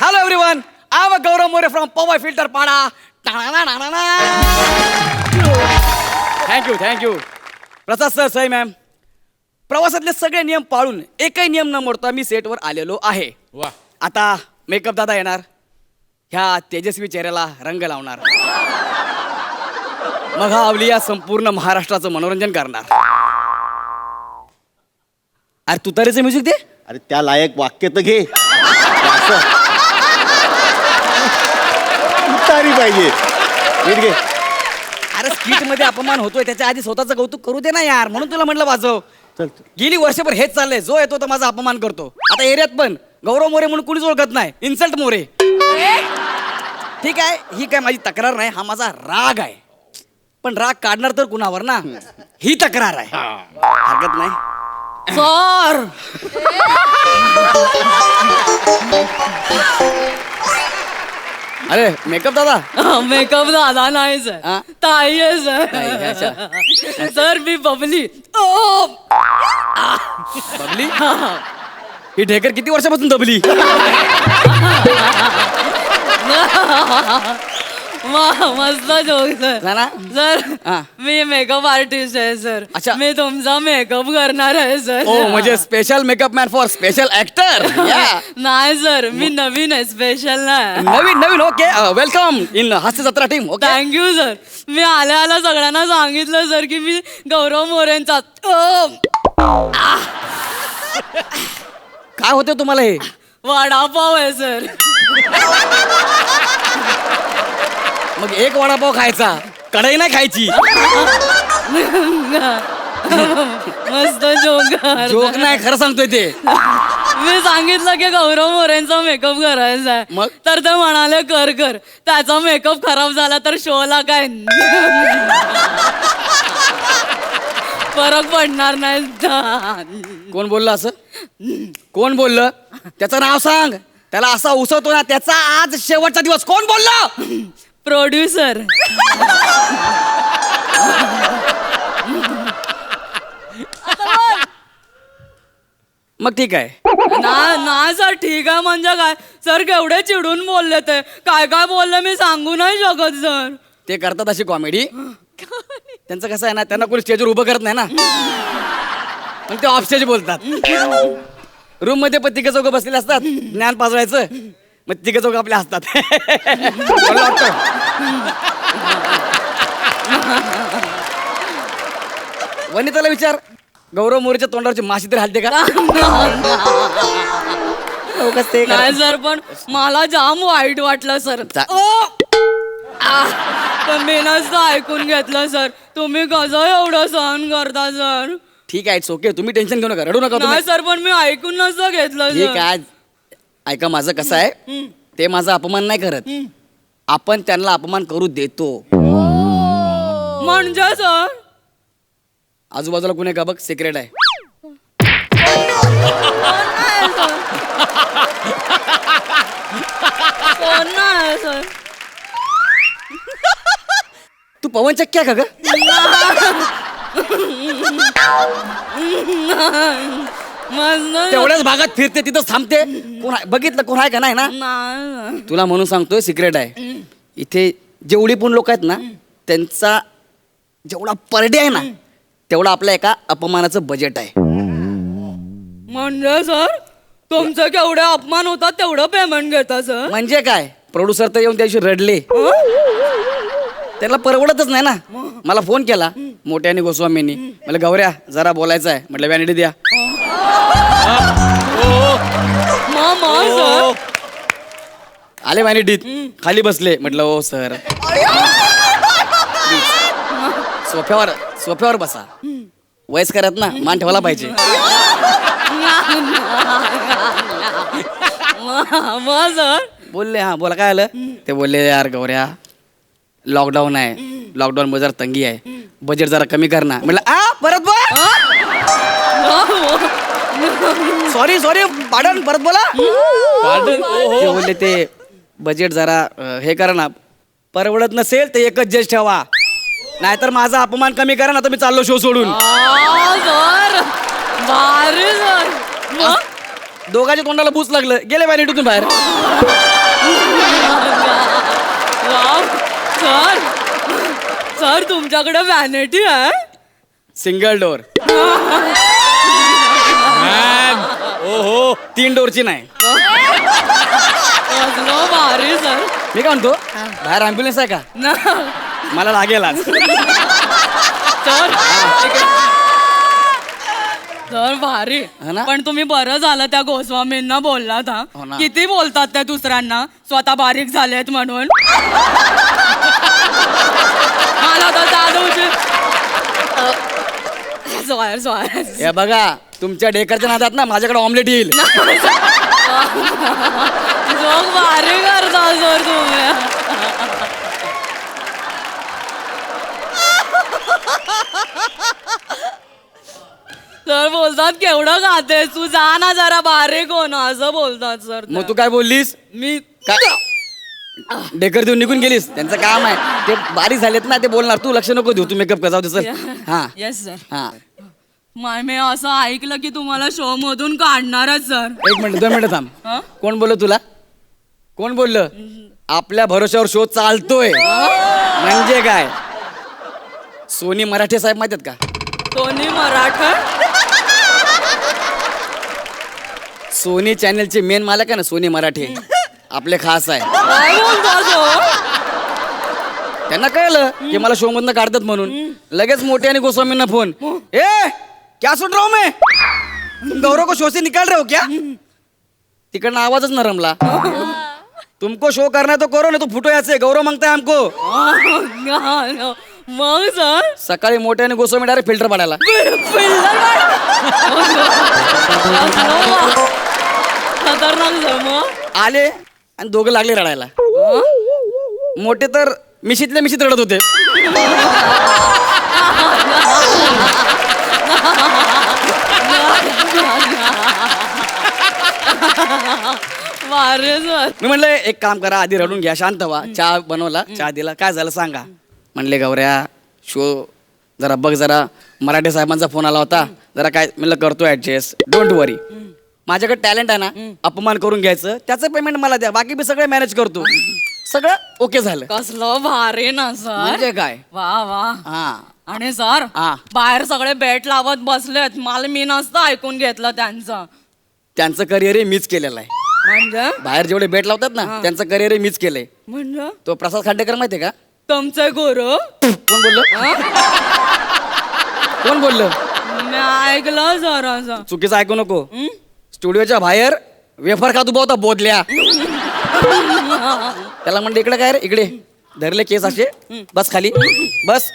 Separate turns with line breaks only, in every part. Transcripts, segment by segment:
Hello everyone, I'm a Gaurav More from Power Filter Pada. Thank you. Prasad sir, Sai ma'am, प्रवासातले सगळे नियम पाळून एकही नियम न मोडता मी सेटवर आलेलो आहे.
वा.
आता मेकअप दादा येणार, ह्या तेजस्वी चेहऱ्याला रंग लावणार, मग हा अवलिया संपूर्ण महाराष्ट्राचं मनोरंजन करणार. अरे तुतारीचं म्युझिक दे.
अरे त्या लायक वाक्य तर घे. उतारी पाहिजे. नीट घे.
अरे स्किट मध्ये अपमान होतोय, त्याच्या आधी स्वतःचं कौतुक करू दे ना यार, म्हणून तुला म्हटलं वाजव.
चल.
गेली वर्षभर हेच चाललंय, जो येतो तो माझा अपमान करतो. आता एरियात पण गौरव मोरे म्हणून कुणीच ओळखत नाही, इन्सल्ट मोरे. ठीक आहे, ही काय माझी तक्रार नाही, हा माझा राग आहे. पण राग काढणार तर कुणावर ना, ही तक्रार आहे. हरकत नाही सर. अरे मेकअप दादा.
मेकअप दादा नाही सर,
हा?
ताई आहे
ताई,
सर. सर मी बबली.
बबली ही ढेकर किती वर्षापासून दबली?
मस्त जोक सर.
ना?
सर
हा.
मी मेकअप आर्टिस्ट आहे सर.
अच्छा.
मी तुमचा मेकअप करणार आहे सर.
ओ म्हणजे special makeup man for special actor.
नाही सर, मी नवीन आहे, स्पेशल नाही.
नवीन okay. Welcome in Hasya Jatra team. Okay.
Thank you sir. मी आल्या सगळ्यांना सांगितलं सर की मी गौरव मोरेंचा.
काय होते तुम्हाला हे?
वडापाव आहे सर.
मग एक वडापाव खायचा, कढई नाही खायची.
मस्त जोक.
जोक नाही, खरं सांगतोय ते.
मी सांगितलं की गौरव मोरेंचा मेकअप करायचा आहे,
मग?
तर ते म्हणाले कर. त्याचा मेकअप खराब झाला तर शोला काय फरक पडणार नाही.
कोण बोललं असं? कोण बोललं? त्याचं नाव सांग. त्याला असा उसवतो ना, त्याचा आज शेवटचा दिवस. कोण बोललं?
प्रोड्युसर.
मग ठीक आहे.
ना सर, ठीक आहे म्हणजे काय सर? केवढे चिडून बोलले ते. काय बोलले मी सांगू नाही शकत सर.
ते करतात अशी कॉमेडी. त्यांचं कसं आहे ना, त्यांना कोणी स्टेजवर उभं करत नाही ना, मग ते ऑफ स्टेज बोलतात. रूम मध्ये पण तिघं चौघं बसलेले असतात, ज्ञान पाजवायचं, मग तिघं चौघं आपले असतात. मला वाटतं. वनिताला विचार, गौरव मोरेच्या तोंडावरची माशी तरी हलते का?
नाही सर, पण मला जाम वाईट वाटलं सर. पण मी नसतं ऐकून घेतलं सर. तुम्ही कसं एवढं सहन करता सर?
ठीक आहे, इट्स ओके. तुम्ही टेन्शन घेऊ नका, रडू नका तुम्ही.
नाही सर, पण मी ऐकून नसतं घेतलं
हे
सर.
काय, ऐका माझं कसं आहे, ते माझा अपमान नाही करत, आपण त्यांना अपमान करू देतो.
म्हणजे सर
आजूबाजूला कुणी का बघ, सिक्रेट आहे.
कोण नाही सर.
तू पवन चक्क्या का ग? तेवढ्याच भागात फिरते, तिथं थांबते. कोण आहे बघितलं? कोण आहे का? नाही ना.
नाही.
तुला म्हणून सांगतोय, सिक्रेट आहे. इथे जेवढी पण लोक आहेत ना, त्यांचा जेवढा पर डे आहे ना, तेवढा आपल्या एका अपमानाचं बजेट आहे.
म्हणजे सर तुमचं केवढे अपमान होतात तेवढं पेमेंट घेता सर?
म्हणजे काय, प्रोड्युसर तर येऊन त्याशी रडले. त्याला परवडतच नाही ना. मला फोन केला मोठ्याने गोस्वामींनी, मला गौऱ्या जरा बोलायचं आहे. म्हटलं व्हॅनिटी द्या.
सर
आले व्हॅनिटीत, खाली बसले. म्हटलं ओ सर, सोफ्यावर बसा. वयस्कर आहेत ना, मान ठेवायला पाहिजे.
सर
बोलले हा बोला, काय आलं? ते बोलले यार गौऱ्या, लॉकडाऊन आहे, लॉकडाऊन मध्ये जरा तंगी आहे, बजेट जरा कमी कर ना. म्हटलं परत बोल. सॉरी पाडन, परत बोला. ते बोलले ते बजेट जरा हे करा ना, परवडत नसेल तर एकच जज ठेवा, नाहीतर माझा अपमान कमी करा ना, तर मी चाललो शो सोडून.
सर भारी सर.
दोघांच्या तोंडाला बूस लागलं, गेले व्हॅनिटीतून बाहेर.
वाव सर, सर तुमच्याकडे व्हॅनिटी आहे?
Single door.
ओहो
3 डोअरची नाही.
कसलं भारी सर.
मी काय म्हणतो, बाहेर ॲम्ब्युलन्स आहे का?
ना
मला लागेल आज.
सर सर भारी.
हा ना?
पण तुम्ही बरं झालं त्या गोस्वामींना बोललात हा.
हो ना.
किती बोलतात त्या दुसऱ्यांना स्वतः बारीक झालेत म्हणून. मला तर त्या दिवशी
हे बघा, तुमच्या डेकरच्या नादात ना माझ्याकडे ऑमलेट येईल.
जोक भारी करता सर तुम्ही. सर बोलतात केवढं खातेस तू, जा ना जरा बारीक हो ना, असं बोलतात सर.
मग तू काय बोललीस?
मी
डेकर देऊन निघून गेलीस. त्यांचं काम आहे, ते बारीक झालेत ना, ते बोलणार. तू लक्ष नको देऊ, तू मेकअप कर, जाऊ दे चल. हा
येस सर.
हा.
मी असं ऐकलं की तुम्हाला शो मधून काढणारच सर.
1 मिनिट 2 मिनिटं थांब.
हा?
कोण बोललं तुला? कोण बोललं? आपल्या भरोश्यावर शो चालतोय म्हणजे काय? सोनी मराठे साहेब माहित आहेत का?
सोनी मराठा.
सोनी चॅनलचे मेन मालक आहे ना, सोनी मराठे, आपले खास आहे.
काय बोलता सर?
त्यांना कळलं की मला शो मधनं काढतात म्हणून लगेच मोठे आणि गोस्वामींना फोन. ए क्या सुन रहा हूं मैं, तुम गौरव को शो से निकाल रहे हो क्या? तिकडनं आवाजच न रमला. तुमको शो करना है तो करो, नहीं तो फुटो यहाँ से, गौरव मांगता है हमको.
मग सर
सकाळी मोठे आणि गोस्वामी डायरेक्ट फिल्टर पाडायला.
खतरनाक सर. मग
आले आणि दोघं लागले रडायला. मोठे तर मिशीतल्या मिशीत रडत होते.
वारे सर.
मी म्हणलं एक काम करा, आधी रडून घ्या, शांत व्हा. चहा बनवला, चहा दिला, काय झालं सांगा. म्हणले गौऱ्या शो जरा बघ, जरा मराठे साहेबांचा फोन आला होता, जरा काय म्हणलं करतो ऍडजस्ट, डोंट वरी. माझ्याकडे टॅलेंट आहे ना, अपमान करून घ्यायचं, त्याचं पेमेंट मला द्या, बाकी मी सगळं मॅनेज करतो. सगळं ओके झालं.
कसलं भारी ना सर.
म्हणजे काय?
वा वा.
हा
आणि सर
हा.
बाहेर सगळे बेट लावत बसलेत, मला मी नसतं ऐकून घेतलं त्यांचं.
त्यांचं करिअर मीच केलेलं आहे.
म्हणजे
बाहेर जेवढे बेट लावतात ना, त्यांचं करिअर मीच केलंय.
म्हणजे
तो प्रसाद खांडेकर माहितीये का?
तुमचे गुरु.
कोण बोललं? कोण बोललं?
मी ऐकलं सर असं.
चुकीचं ऐकू नको. स्टुडिओच्या बाहेर वेफर खात उभा होता बोधल्या. त्याला म्हणलं इकडे काय रे, इकडे धरले केस असे, बस खाली बस,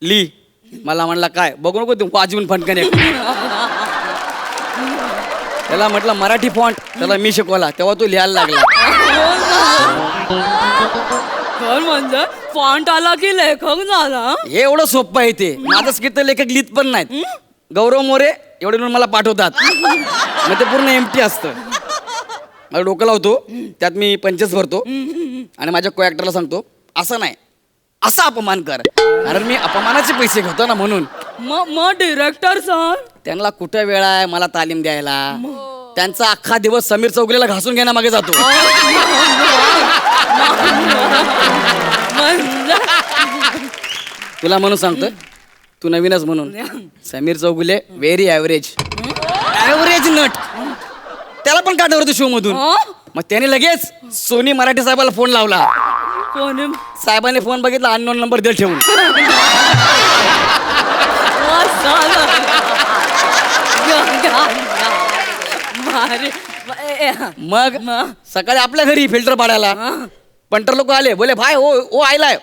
ली. मला म्हणला काय बघू नको तू आजीवन फणकने. त्याला म्हटलं मराठी फॉन्ट, त्याला मी शिकवला, तेव्हा तो लिहायला लागला.
सर म्हणजे फॉन्ट आला की लेखक झाला.
हे एवढं सोपं आहे ते. माझं स्किट तर लेखक लिहित पण नाहीत. गौरव मोरे एवढे म्हणून मला पाठवतात, मग ते पूर्ण एम्प्टी असतं. मला डोकं लावतो, त्यात मी पंचेस भरतो आणि माझ्या को ॲक्टरला सांगतो असं नाही, असा अपमान कर, कारण मी अपमानाचे पैसे घेतो ना म्हणून.
मग डिरेक्टर सर
त्यांना कुठं वेळ आहे मला तालीम द्यायला. त्यांचा अख्खा दिवस समीर चौगुलेला घासून घेण्यामागे जातो. तुला म्हणून सांगतोय, तू नवीनच म्हणून. Sameer Chougule very average, average nut. त्याला पण काढलं होतं शो मधून. मग त्याने लगेच सोनी मराठे साहेबाला फोन लावला.
कोणी
साहेबांनी फोन बघितला, अननोन नंबर दिला ठेवून. मग सकाळी आपल्या घरी फिल्टर पाडायला पंटर लोक आले, बोले भाई ओ आयलाय.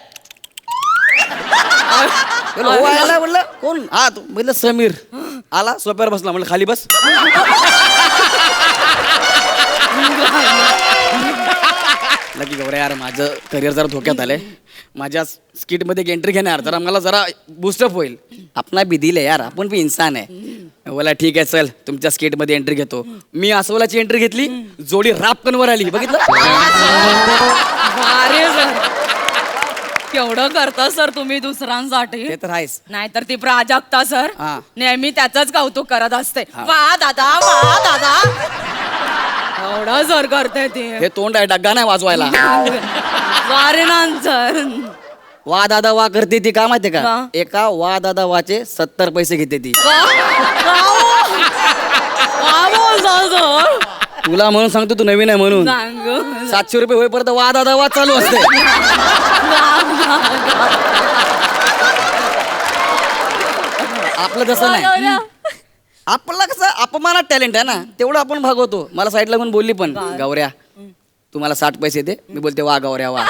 ओ आयलाय म्हणलं कोण? हा तू म्हणलं समीर. आला सोप्यावर बसला, म्हणलं खाली बस. लकी गौऱ्या यार, माझं करिअर जरा धोक्यात आलंय. माझ्या स्किट मध्ये एंट्री घेणार जरा मला जरा बूस्टअप होईल. आपला भी दिल आहे यार, आपण भी इंसान आहे. बोला ठीक आहे चल, तुमच्या स्किट मध्ये एंट्री घेतो. मी अस्वलाची एंट्री घेतली, जोडी रापकनवर आली, बघितलं.
अरे सर केवढं करता सर तुम्ही दुसऱ्यांसाठी.
ते तर आहेच.
नाहीतर ती प्राजक्ता सर
हा.
नेहमी त्याचंच कौतुक करत असते. वा दादा वा दादा. एवढा सर करते ती
हे तोंड आहे डग्गा नाही वाजवायला.
वारे ना सर.
वा दादा वा करते ती का माहितीये का?
का?
एका वा दादा वाचे 70 पैसे घेते ती.
का बोलता सर?
तुला म्हणून सांगतो, तू नवीन आहे म्हणून.
सांग
700 रुपये होईपर्यंत वा दादा वा चालू असते. आपलं तसं नाही. आपला कसं अपमानात टॅलेंट आहे ना, तेवढं आपण भागवतो. मला साईडला म्हणून बोलली पण, गौऱ्या तुम्हाला 60 पैसे दे. मी बोलते वा गौऱ्या वा.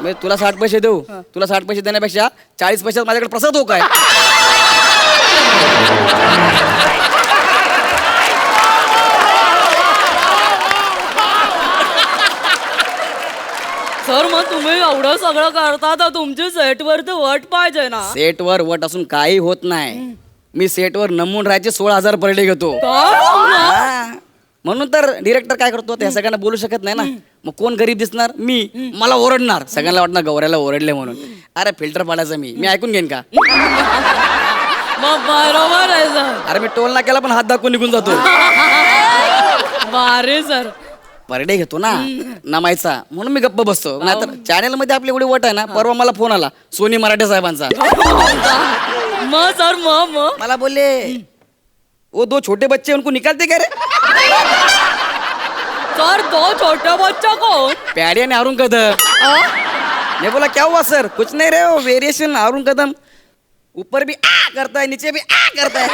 मी तुला 60 पैसे देऊ, तुला 60 पैसे देण्यापेक्षा 40 पैशात माझ्याकडे प्रसाद हो काय.
सर मग तुम्ही एवढं सगळं करता तर तुमची सेटवर तर वट पाहिजे ना.
सेटवर वट असून काही होत नाही. मी सेटवर नमून राहायचे 16,000 पर डे घेतो. हा. म्हणून तर डिरेक्टर काय करतो, त्या सगळ्यांना बोलू शकत नाही ना. मग कोण गरीब दिसणार? मी. मला ओरडणार, सगळ्यांना वाटणार गौऱ्याला ओरडले म्हणून. अरे फिल्टर पाडायचं मी ऐकून घेईन का?
मग बरोबर आहे सर.
अरे मी टोल नाक्याला पण हात दाखवून निघून जातो.
बारे सर.
पर डे घेतो ना नमायचा, म्हणून मी गप्प बसतो. नाहीतर चॅनल मध्ये आपली एवढी वट आहे ना. परवा मला फोन आला सोनी मराठे साहेबांचा.
मग सर मग
मला बोलले वो 2 छोटे बच्चे उनको निकालते क्या रे?
सर 2 छोटे बच्चा कोण?
प्यारे ने अरुण कदम. मैं बोला क्या हुआ सर? कुछ नहीं रहे हो वेरिएशन अरुण कदम ऊपर भी आ करता है नीचे भी आ करता है.